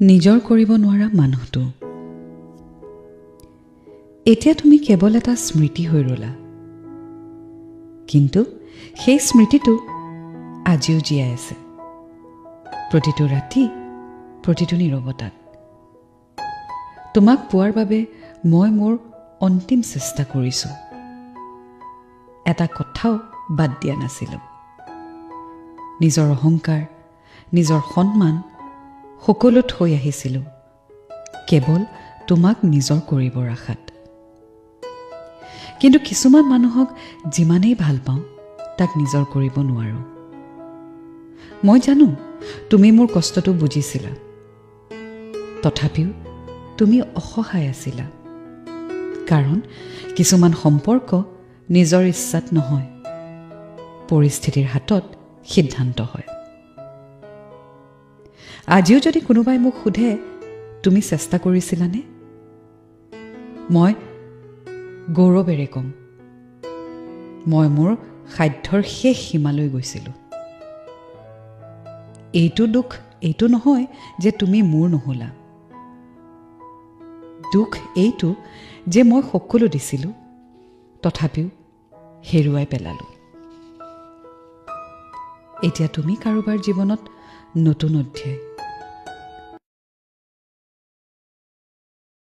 নিজৰ কৰিব নোৱাৰা মানুহটো। এতিয়া তুমি কেৱল এটা স্মৃতি হৈ ৰলা, কিন্তু সেই স্মৃতিটো আজিও জীয়াই আছে, প্ৰতিটো ৰাতি, প্ৰতিটো নীৰৱতাত। তোমাক পোৱাৰ বাবে মই মোৰ অন্তিম চেষ্টা কৰিছোঁ, এটা কথাও বাদ দিয়া নাছিলোঁ। নিজৰ অহংকাৰ, নিজৰ সন্মান সকলো থৈ আহিছিলোঁ, কেৱল তোমাক নিজৰ কৰিবৰ আশাত। কিন্তু কিছুমান মানুহক যিমানেই ভাল পাওঁ, তাক নিজৰ কৰিব নোৱাৰোঁ। মই জানো তুমি মোৰ কষ্টটো বুজিছিলা, তথাপিও তুমি অসহায় আছিলা, কাৰণ কিছুমান সম্পৰ্ক নিজৰ ইচ্ছাত নহয়, পৰিস্থিতিৰ হাতত সিদ্ধান্ত হয়। আজিও যদি কোনোবাই মোক সোধে তুমি চেষ্টা কৰিছিলানে, মই গৌৰৱেৰে ক'ম, মই মোৰ সাধ্যৰ শেষ সীমালৈ গৈছিলোঁ। এইটো দুখ এইটো নহয় যে তুমি মোৰ নহ'লা, দুখ এইটো যে মই সকলো দিছিলোঁ, তথাপিও হেৰুৱাই পেলালোঁ। এতিয়া তুমি কাৰোবাৰ জীৱনত নতুন অধ্যায়